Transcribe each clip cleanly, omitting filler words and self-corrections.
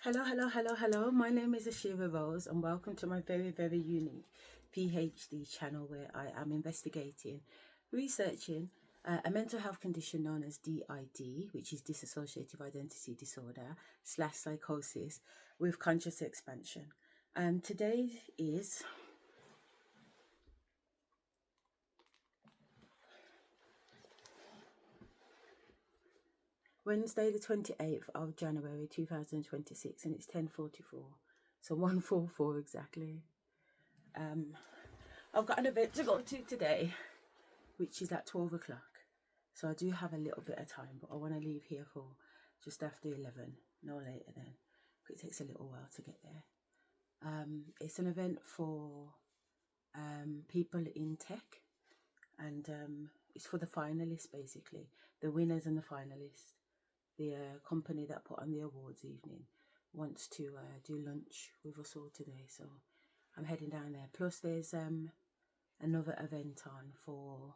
Hello. My name is Asherah Rose, and welcome to my very unique PhD channel where I am investigating, researching a mental health condition known as DID, which is dissociative identity disorder / psychosis with conscious expansion. Today is Wednesday, the 28th of January 2026, and it's 10:44, so 1:44 exactly. I've got an event to go to today, which is at 12 o'clock. So I do have a little bit of time, but I want to leave here for just after 11, no later then, because it takes a little while to get there. It's an event for people in tech, and it's for the finalists, basically, the winners and the finalists. The company that put on the awards evening wants to do lunch with us all today, so I'm heading down there. Plus there's another event on for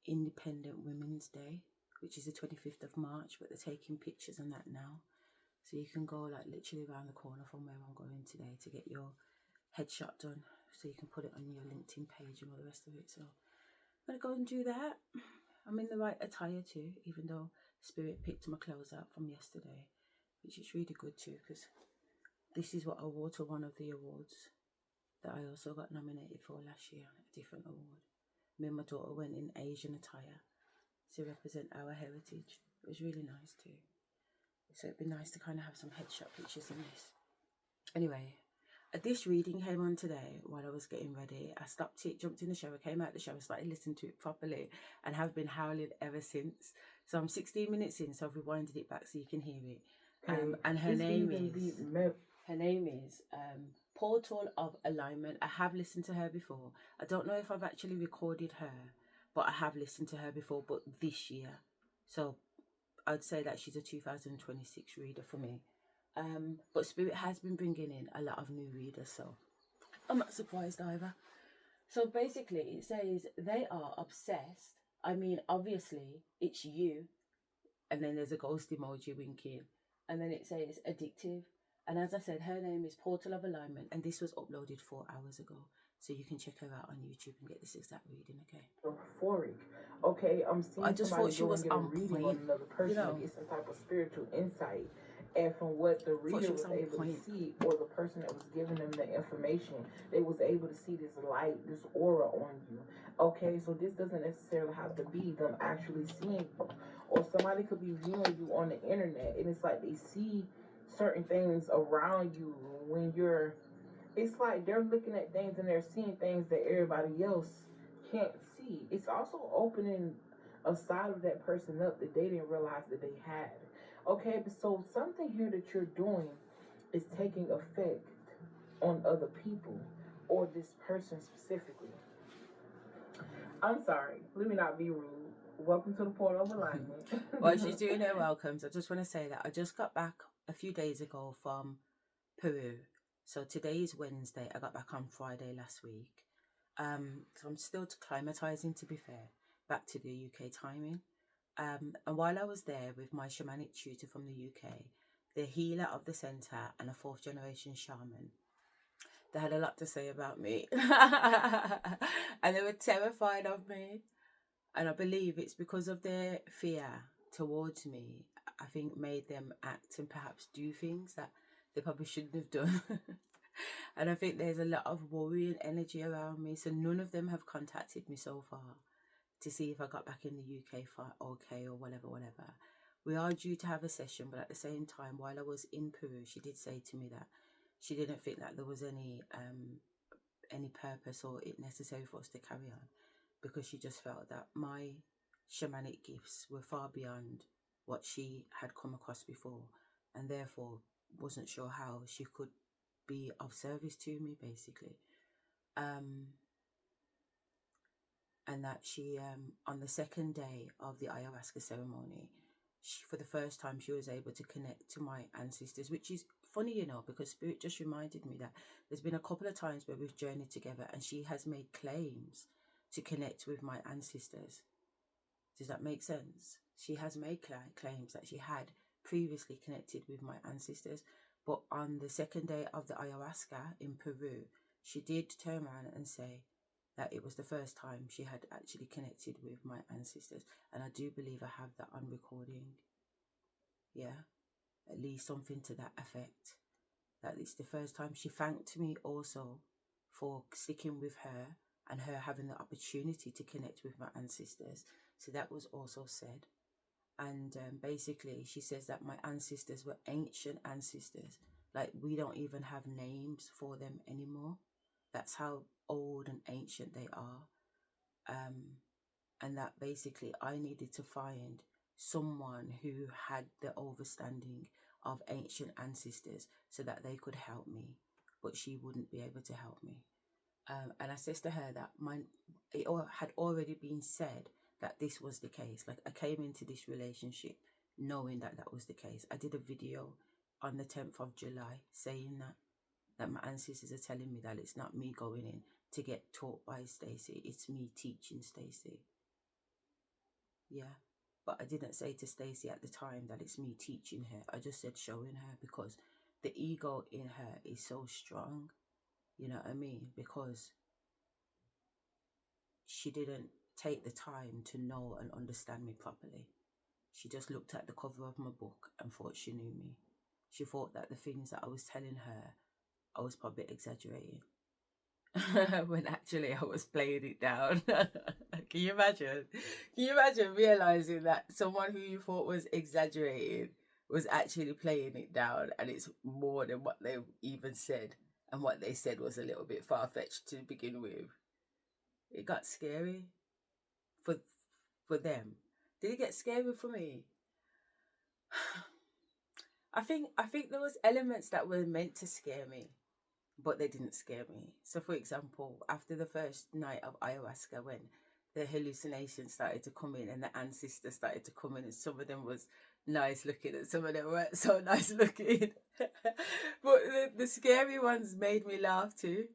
Independent Women's Day, which is the 25th of March, but they're taking pictures and that now, so you can go like literally around the corner from where I'm going today to get your headshot done, so you can put it on your LinkedIn page and all the rest of it. So I'm gonna go and do that. I'm in the right attire too, even though Spirit picked my clothes out from yesterday, which is really good too, because this is what I wore to one of the awards that I also got nominated for last year, a different award. Me and my daughter went in Asian attire to represent our heritage. It was really nice too. So it'd be nice to kind of have some headshot pictures in this. Anyway, this reading came on today while I was getting ready. I stopped it, jumped in the shower, came out the shower, started listening to it properly, and have been howling ever since. So I'm 16 minutes in, so I've rewinded it back so you can hear it. And her name is Portal of Alignment. I have listened to her before. I don't know if I've actually recorded her, but I have listened to her before, but this year. So I'd say that she's a 2026 reader for me. But Spirit has been bringing in a lot of new readers, so I'm not surprised either. So basically it says they are obsessed. I mean, obviously it's you, and then there's a ghost emoji winking, and then it says addictive. And as I said, her name is Portal of Alignment, and this was uploaded 4 hours ago, so you can check her out on YouTube and get this exact reading. Euphoric. Okay, I'm seeing I just somebody thought she was get a reading on another person, you know, get some type of spiritual insight, and from what the reader was able to see, or the person that was giving them the information, they was able to see this light, this aura on you. Okay, so this doesn't necessarily have to be them actually seeing you, or somebody could be viewing you on the internet, and it's like they see certain things around you when you're. It's like they're looking at things and they're seeing things that everybody else can't see. It's also opening a side of that person up that they didn't realize that they had. Okay, but so something here that you're doing is taking effect on other people or this person specifically. I'm sorry, let me not be rude. Welcome to the Portal of Alignment. While she's doing her welcomes, I just want to say that I just got back a few days ago from Peru. So today is Wednesday. I got back on Friday last week. So I'm still climatizing, to be fair, back to the UK timing. And while I was there with my shamanic tutor from the UK, the healer of the centre, and a 4th generation shaman, they had a lot to say about me. And they were terrified of me. And I believe it's because of their fear towards me, I think, made them act and perhaps do things that they probably shouldn't have done. And I think there's a lot of worrying energy around me. So none of them have contacted me so far to see if I got back in the UK okay or whatever. We are due to have a session, but at the same time, while I was in Peru, she did say to me that she didn't think that there was any purpose or it necessary for us to carry on, because she just felt that my shamanic gifts were far beyond what she had come across before, and therefore wasn't sure how she could be of service to me, basically. And that she, on the second day of the ayahuasca ceremony, for the first time, she was able to connect to my ancestors, which is funny, because Spirit just reminded me that there's been a couple of times where we've journeyed together and she has made claims to connect with my ancestors. Does that make sense? She has made claims that she had previously connected with my ancestors. But on the second day of the ayahuasca in Peru, she did turn around and say that it was the first time she had actually connected with my ancestors. And I do believe I have that on recording. Yeah, at least something to that effect. That it's the first time. She thanked me also for sticking with her and her having the opportunity to connect with my ancestors. So that was also said. And basically she says that my ancestors were ancient ancestors. Like, we don't even have names for them anymore. That's how old and ancient they are. And that basically I needed to find someone who had the overstanding of ancient ancestors so that they could help me, but she wouldn't be able to help me. And I says to her that it had already been said that this was the case. Like, I came into this relationship knowing that that was the case. I did a video on the 10th of July saying that my ancestors are telling me that it's not me going in to get taught by Stacey, it's me teaching Stacey. Yeah, but I didn't say to Stacey at the time that it's me teaching her. I just said showing her, because the ego in her is so strong, you know what I mean? Because she didn't take the time to know and understand me properly. She just looked at the cover of my book and thought she knew me. She thought that the things that I was telling her, I was probably exaggerating. When actually I was playing it down. Can you imagine? Can you imagine realizing that someone who you thought was exaggerating was actually playing it down, and it's more than what they even said, and what they said was a little bit far-fetched to begin with. It got scary for them. Did it get scary for me? I think there was elements that were meant to scare me, but they didn't scare me. So, for example, after the first night of ayahuasca, when the hallucinations started to come in and the ancestors started to come in, and some of them was nice looking and some of them weren't so nice looking. But the scary ones made me laugh too.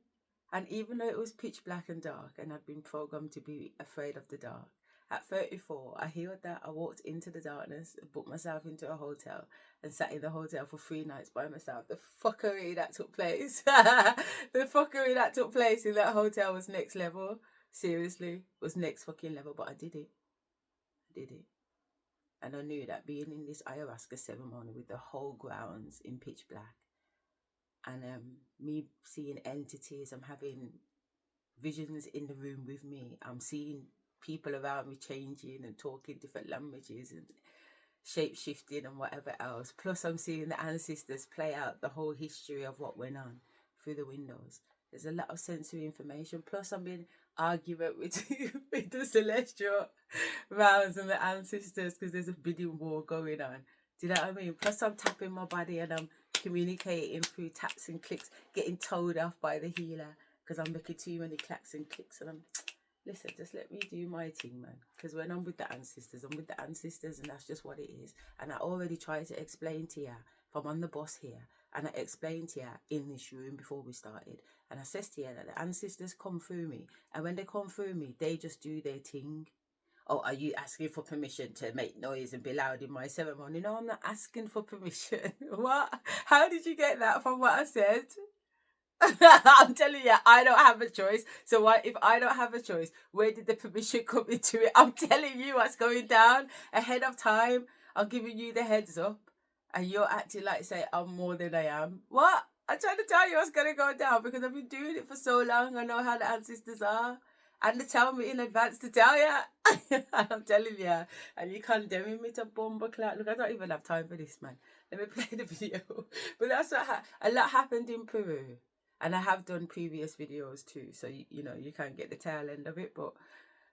And even though it was pitch black and dark and I'd been programmed to be afraid of the dark, at 34, I healed that. I walked into the darkness, booked myself into a hotel and sat in the hotel for 3 nights by myself. The fuckery that took place. The fuckery that took place in that hotel was next level. Seriously, was next fucking level. But I did it. And I knew that being in this ayahuasca ceremony with the whole grounds in pitch black, and me seeing entities, I'm having visions in the room with me. I'm seeing people around me changing and talking different languages and shape-shifting and whatever else. Plus I'm seeing the ancestors play out the whole history of what went on through the windows. There's a lot of sensory information. Plus I'm in argument with the celestial rounds and the ancestors, because there's a bidding war going on. Do you know what I mean? Plus I'm tapping my body and I'm communicating through taps and clicks, getting told off by the healer because I'm making too many clacks and clicks, and I'm, listen, just let me do my thing, man. Because when I'm with the ancestors, I'm with the ancestors, and that's just what it is. And I already tried to explain to you, if I'm on the bus here, and I explained to you in this room before we started, and I says to you that the ancestors come through me, and when they come through me, they just do their thing. Oh, are you asking for permission to make noise and be loud in my ceremony? No, I'm not asking for permission. What? How did you get that from what I said? I'm telling you, I don't have a choice. So why, if I don't have a choice, where did the permission come into it? I'm telling you what's going down ahead of time. I'm giving you the heads up, and you're acting like, say, I'm more than I am. What? I'm trying to tell you what's going to go down, because I've been doing it for so long. I know how the ancestors are. And they tell me in advance to tell you. I'm telling you. And you condemning me to bomber clout. Look, I don't even have time for this, man. Let me play the video. But that's what a lot happened in Peru. And I have done previous videos too. So, you know, you can get the tail end of it. But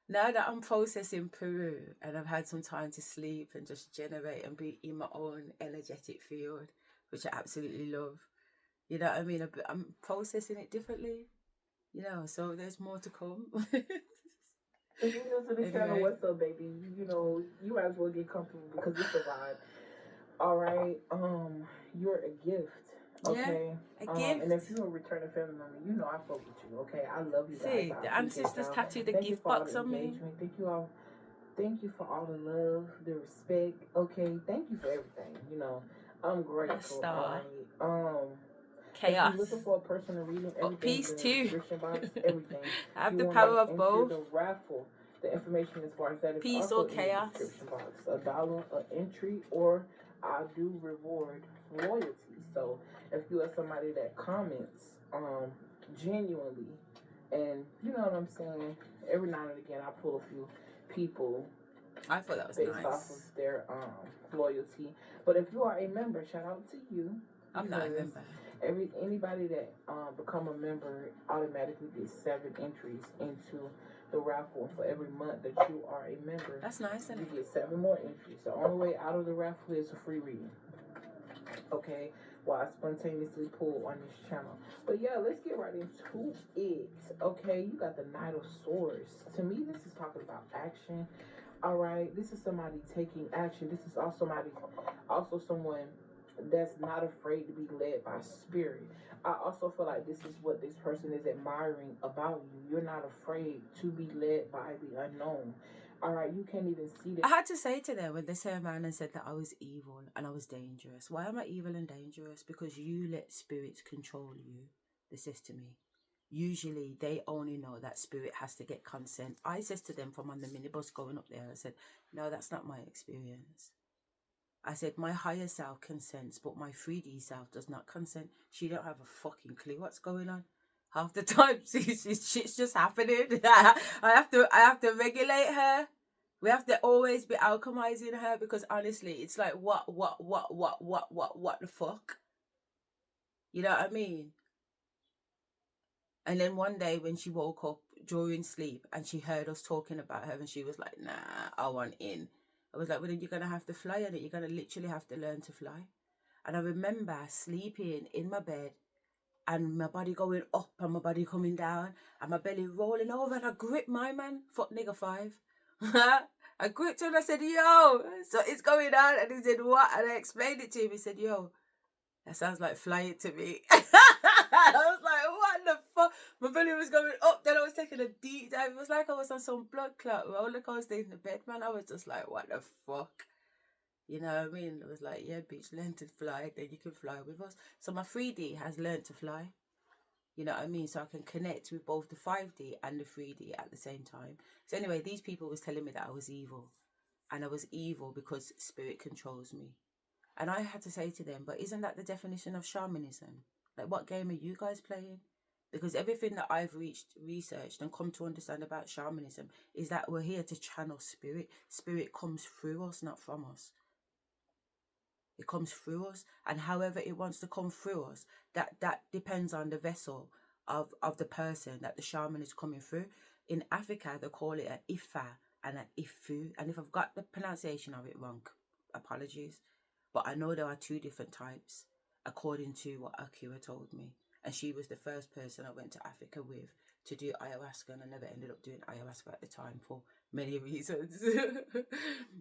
now that I'm processing Peru and I've had some time to sleep and just generate and be in my own energetic field, which I absolutely love. You know what I mean? I'm processing it differently. You know, so there's more to come. If you know to the channel, what's up, baby? You know, you might as well get comfortable because it's a vibe. All right, you're a gift. Okay, yeah, a gift. And if you're a returning family member, you know I fuck with you. Okay, I love you guys. See, the ancestors tattooed the gift box on me. Thank you all. Thank you for all the love, the respect. Okay, thank you for everything. You know, I'm grateful. All right. If you're looking for a personal reading, everything in the description box, everything. I have if you the want power to of enter both. the raffle, the information as far as that is Peace also or in chaos. the description box. $1 an entry, or I do reward loyalty. So if you are somebody that comments genuinely, and you know what I'm saying, every now and again I pull a few people. I thought that was based nice. off of their loyalty. But if you are a member, shout out to you. I'm not a member. Anybody that become a member automatically gets 7 entries into the raffle. For every month that you are a member, that's nice, isn't you it? get 7 more entries. The only way out of the raffle is a free reading. Okay, well, I spontaneously pull on this channel. But yeah, let's get right into it. Okay, you got the Knight of Swords. To me, this is talking about action. All right, this is somebody taking action. This is also someone that's not afraid to be led by spirit. I also feel like this is what this person is admiring about you. You're not afraid to be led by the unknown. All right, you can't even see that. I had to say to them when they turned around and said that I was evil and I was dangerous. Why am I evil and dangerous? Because you let spirits control you. They says to me. Usually they only know that spirit has to get consent. I says to them from on the minibus going up there, I said, no, that's not my experience. I said, my higher self consents, but my 3D self does not consent. She don't have a fucking clue what's going on. Half the time, shit's just happening. I have to regulate her. We have to always be alchemizing her, because honestly, it's like, what the fuck? You know what I mean? And then one day when she woke up during sleep and she heard us talking about her, and she was like, nah, I want in. I was like, well, then you're going to have to fly on it. You're going to literally have to learn to fly. And I remember sleeping in my bed and my body going up and my body coming down and my belly rolling over, and I gripped my man, fuck nigga 5. I gripped him and I said, yo, so it's going on. And he said, what? And I explained it to him. He said, yo, that sounds like flying to me. I was like, what the fuck? My belly was going up, then I was taking a deep dive. It was like I was on some blood clot roller coaster in the bed, man. I was just like, what the fuck? You know what I mean? It was like, yeah, bitch, learn to fly, then you can fly with us. So my 3D has learned to fly. You know what I mean? So I can connect with both the 5D and the 3D at the same time. So anyway, these people was telling me that I was evil. And I was evil because spirit controls me. And I had to say to them, but isn't that the definition of shamanism? Like, what game are you guys playing? Because everything that I've researched and come to understand about shamanism is that we're here to channel spirit. Spirit comes through us, not from us. It comes through us, and however it wants to come through us, that depends on the vessel of the person that the shaman is coming through. In Africa, they call it an Ifa and an Ifu. And if I've got the pronunciation of it wrong, apologies. But I know there are 2 different types, according to what Akira told me. And she was the first person I went to Africa with to do ayahuasca, and I never ended up doing ayahuasca at the time for many reasons.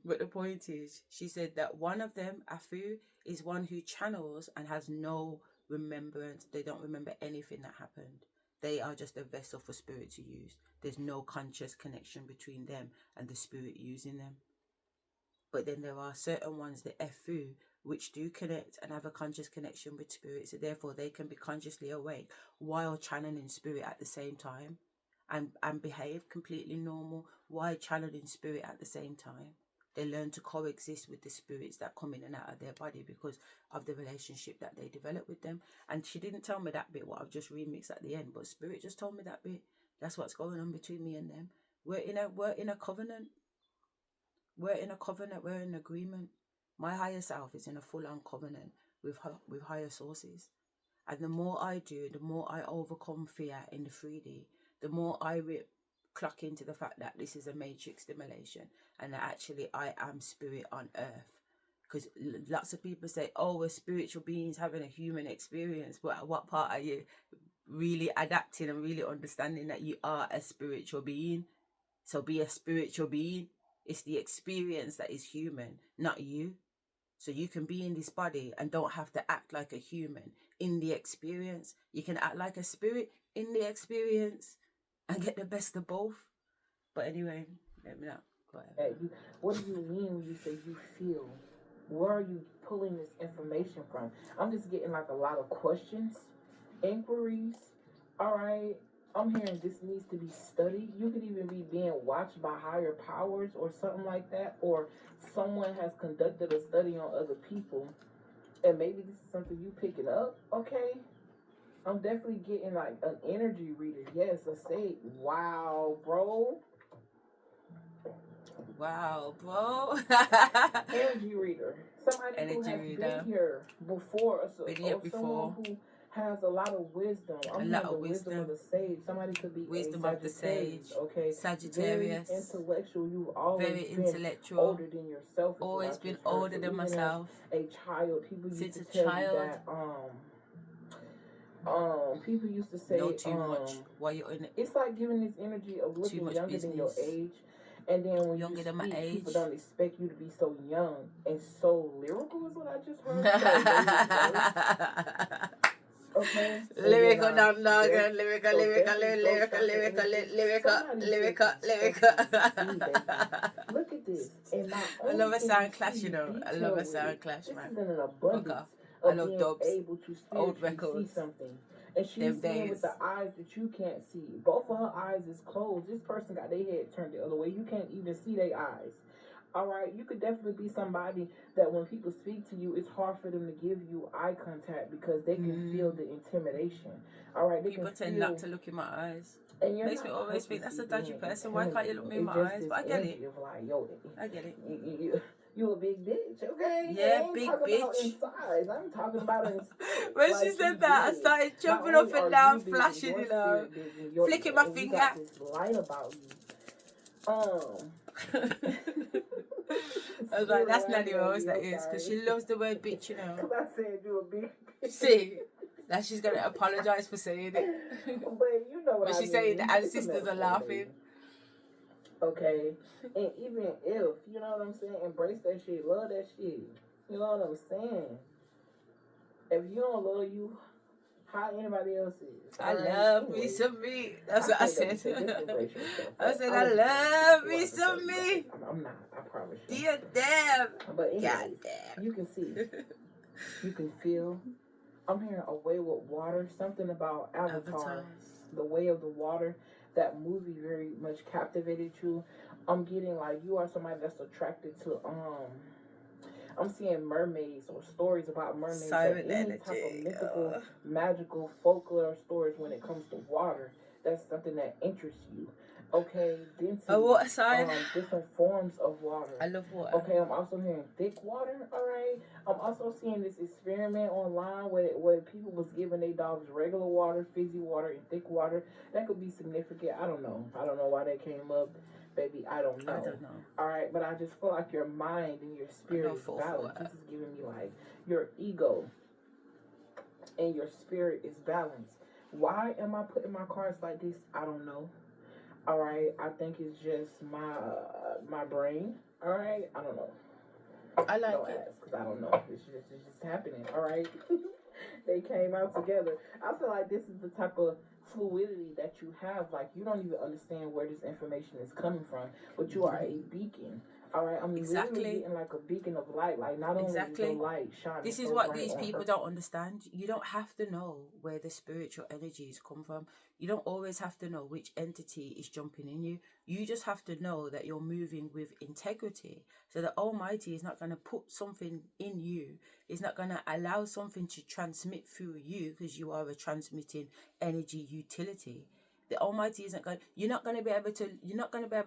But the point is, she said that one of them, Afu, is one who channels and has no remembrance. They don't remember anything that happened. They are just a vessel for spirit to use. There's no conscious connection between them and the spirit using them. But then there are certain ones, the Efu, which do connect and have a conscious connection with spirit. So therefore they can be consciously awake while channeling spirit at the same time, and behave completely normal while channeling spirit at the same time. They learn to coexist with the spirits that come in and out of their body because of the relationship that they develop with them. And she didn't tell me that bit, what I've just remixed at the end, but spirit just told me that bit. That's what's going on between me and them. We're in a covenant. We're in a covenant, we're in agreement. My higher self is in a full-on covenant with higher sources. And the more I do, the more I overcome fear in the 3D, the more I clock into the fact that this is a matrix stimulation and that actually I am spirit on earth. Because lots of people say, oh, we're spiritual beings having a human experience. But at what part are you really adapting and really understanding that you are a spiritual being? So be a spiritual being. It's the experience that is human, not you. So you can be in this body and don't have to act like a human in the experience. You can act like a spirit in the experience and get the best of both. But anyway, let me not whatever. What do you mean when you say you feel? Where are you pulling this information from? I'm just getting like a lot of questions, inquiries. All right. I'm hearing this needs to be studied. You could even be being watched by higher powers or something like that, or someone has conducted a study on other people, and maybe this is something you picking up. Okay. I'm definitely getting like an energy reader. Yes, let's say, wow, bro. Wow, bro. Energy reader. Somebody Energy who has reader. been here before, or Before. someone who has a lot of wisdom. I'm hearing the wisdom of the sage. Somebody could be wisdom a of the sage. Okay, Sagittarius. Very intellectual. You've always very been intellectual. older than yourself. Always been older than myself. A child. People used Since to a tell child. you that people used to say no too much. While you're in it. It's like giving this energy of looking younger business. Than your age. And then when younger you than speak, my age, people don't expect you to be so young and so lyrical is what I just heard. Okay. Lyrical, lyrical. Look at this. And I love a sound clash, you know. I love a sound clash, man. This is an abundance I love dubs. Able to old records. See something. And she's seeing with the eyes that you can't see. Both of her eyes is closed. This person got their head turned the other way. You can't even see their eyes. All right, you could definitely be somebody that when people speak to you, it's hard for them to give you eye contact because they can feel the intimidation. All right, people tend not to look in my eyes. And makes me always think that's a dodgy person. Why can't you look me in my eyes? But I get it. Like, yo, I get it. You a big bitch, okay? Yeah, big bitch. About in size. I'm talking about in spirit. When she said that, I started jumping up and down, flashing, you know, flicking my finger. You got this light about you. I was like, that's Nanny Rose, that is, because she loves the word bitch, you know. Because I said you a big bitch. See, now she's going to apologise for saying it. But you know what I mean. She's saying the ancestors are laughing. Okay, and even if, you know what I'm saying, embrace that shit, love that shit. You know what I'm saying? If you don't love you, how anybody else is. I love me some me. That's what I said. I said, I love me some me. I'm not, I promise you. Dear damn. But anyways, God damn. You can see, you can feel. I'm hearing A Way with Water, something about Avatar, The Way of the Water. That movie very much captivated you. I'm getting like you are somebody that's attracted to I'm seeing mermaids or stories about mermaids. Silent any energy. Type of mythical, magical, folklore stories when it comes to water. That's something that interests you. Okay, density. A water sign. Different forms of water. I love water. Okay, I'm also hearing thick water. All right. I'm also seeing this experiment online where people was giving their dogs regular water, fizzy water, and thick water. That could be significant. I don't know. I don't know why that came up, baby. I don't know. All right, but I just feel like your mind and your spirit is balanced. This is giving me like your ego and your spirit is balanced. Why am I putting my cards like this? I don't know. All right, I think it's just my brain. All right, I don't know. I like it because I don't know. It's just happening. All right, they came out together. I feel like this is the type of fluidity that you have. Like you don't even understand where this information is coming from, but you are a beacon. All right, I'm literally getting like a beacon of light. Like not only is the light shining. This is what these people don't understand. You don't have to know where the spiritual energies come from. You don't always have to know which entity is jumping in you. You just have to know that you're moving with integrity. So the Almighty is not going to put something in you. It's not going to allow something to transmit through you because you are a transmitting energy utility. The Almighty isn't going. You're not going to be able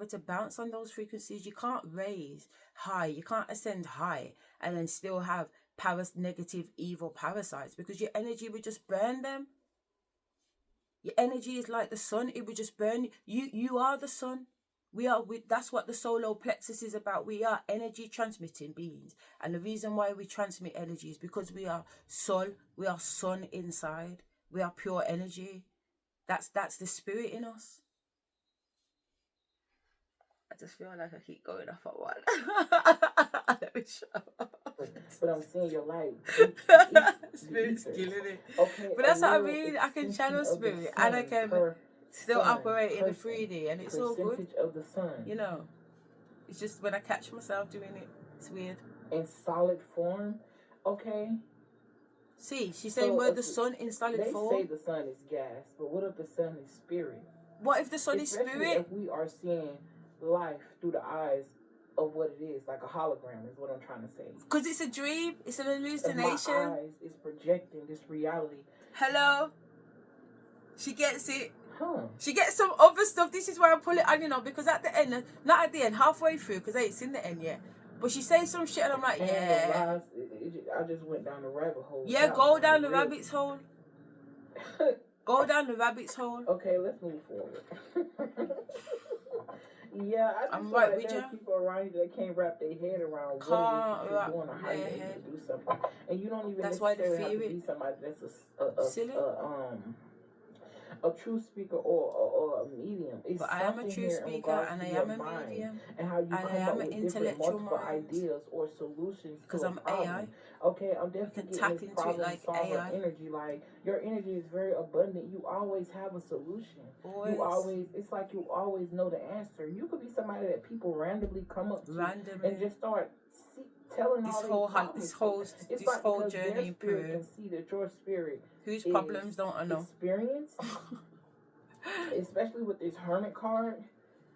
to bounce on those frequencies. You can't raise high. You can't ascend high and then still have negative, evil parasites because your energy would just burn them. Your energy is like the sun; it would just burn you. You are the sun. That's what the solar plexus is about. We are energy transmitting beings, and the reason why we transmit energy is because we are soul. We are sun inside. We are pure energy. That's the spirit in us. I just feel like I keep going off at one. Let me show. But I'm seeing your light. Spirit's killing it. Okay, but that's what I mean. I can channel spirit and I can still operate in the 3D, and it's all good. Percentage of the sun. You know. It's just when I catch myself doing it, it's weird. In solid form, okay? See, she's saying where the sun in solid form. They say the sun is gas, but what if the sun is spirit? What if the sun is spirit? Especially if we are seeing life through the eyes of what it is, like a hologram is what I'm trying to say. Because it's a dream, it's an hallucination. My eyes is projecting this reality. Hello? She gets it. Huh. She gets some other stuff. This is where I pull it on, you know, because at the end, not at the end, halfway through, because I ain't seen the end yet. But she says some shit and I'm like, yeah. I just went down the rabbit hole. Yeah, go down the rabbit's hole. Go down the rabbit's hole. Okay, let's move forward. Yeah, I just feel like there are people around you that can't wrap their head around what it is that you're doing or how you need to do something. And you don't even necessarily have to be somebody that's a true speaker or a medium. It's but I am a true speaker and I am a medium. And how you come up with different multiple ideas or solutions because I'm AI. Okay, I'm definitely getting this problem solver energy. Like, your energy is very abundant. You always have a solution. It's like you always know the answer. You could be somebody that people randomly come up to and just start telling this whole journey. Spirit can see that your spirit whose problems don't I know experience, especially with this hermit card.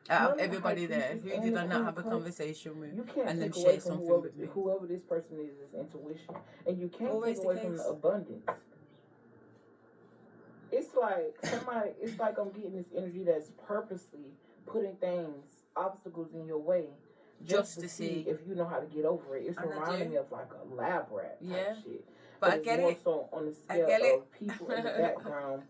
Out of everybody there, who did I not have a conversation with? You can't and then take away share from something with me. Whoever this person is intuition, and you can't take away from the abundance. It's like I'm getting this energy that's purposely putting obstacles in your way, just to see if you know how to get over it. It's reminding me of like a lab rat type shit. But I get it. So on the scale of people in the background,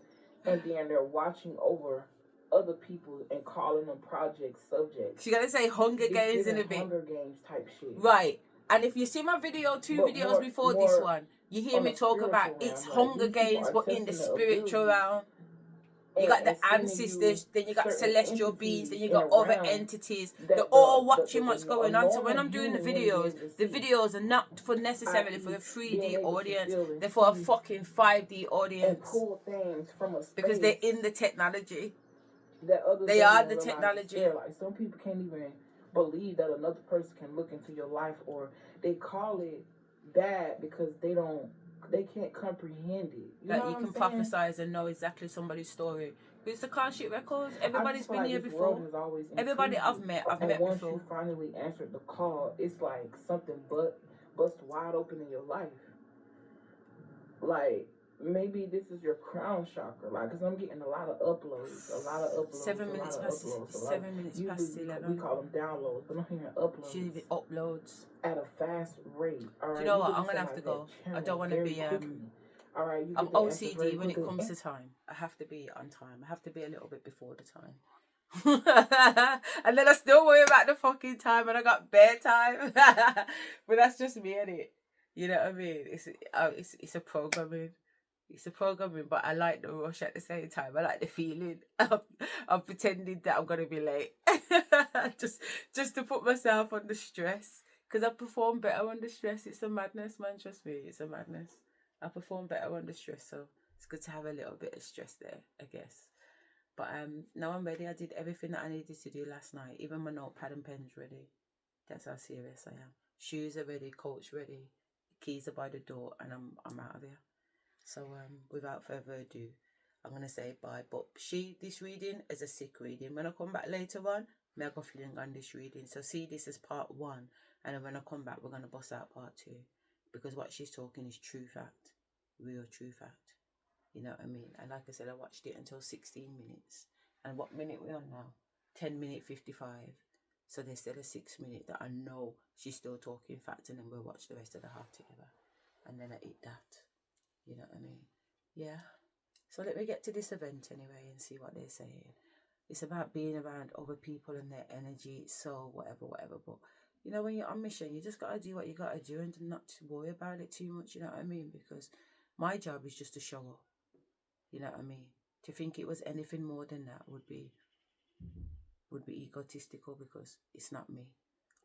and then they're watching over other people and calling them project subjects. She gotta say Hunger Games in a bit. Hunger Games type shit. Right. And if you see my video, videos before this one, you hear me talk about it's Hunger Games, but in the spiritual realm. You got the ancestors, then you got celestial beings, then you got other entities. They're all watching what's going on. So when I'm doing the videos are not for necessarily for the 3D audience. They're for a fucking 5D audience. And pull things from a space. Because they're in the technology. They are the technology. Like, some people can't even believe that another person can look into your life, or they call it bad because they can't comprehend it. That you can prophesize and know exactly somebody's story. It's the car shit records. Everybody's been here before. Everybody I've met once before. You finally answered the call, it's like something bust wide open in your life. Like, maybe this is your crown chakra, like, because I'm getting a lot of uploads. 7 minutes past 11. We call them downloads, but I'm hearing uploads. She uploads at a fast rate. All right, do you know what? I'm gonna have to go. I don't want to be all right, I'm OCD when it comes to time. I have to be on time. I have to be a little bit before the time. And then I still worry about the fucking time, and I got bare time. But that's just me, innit? You know what I mean? It's a programming. It's a programming, but I like the rush at the same time. I like the feeling of pretending that I'm gonna be late, just to put myself under stress. Because I perform better under stress. It's a madness, man. Trust me, it's a madness. I perform better under stress, so it's good to have a little bit of stress there, I guess. But now I'm ready. I did everything that I needed to do last night. Even my notepad and pen's ready. That's how serious I am. Shoes are ready, coat's ready, keys are by the door, and I'm out of here. So without further ado, I'm gonna say bye. But this reading is a sick reading. When I come back later on, I go feeling on this reading. So see this as part 1, and then when I come back, we're gonna bust out part 2, because what she's talking is true fact, real true fact. You know what I mean? And like I said, I watched it until 16 minutes. And what minute we're on now? 10:55. So there's still a 6 minute that I know she's still talking fact, and then we'll watch the rest of the half together, and then I eat that. You know what I mean? Yeah. So let me get to this event anyway and see what they're saying. It's about being around other people and their energy, so whatever. But, you know, when you're on mission, you just got to do what you got to do and not to worry about it too much, you know what I mean? Because my job is just to show up, you know what I mean? To think it was anything more than that would be egotistical, because it's not me.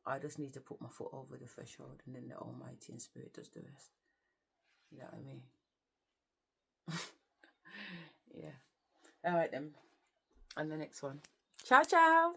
I just need to put my foot over the threshold, and then the Almighty and Spirit does the rest. You know what I mean? Yeah. All right then. And the next one. Ciao, ciao.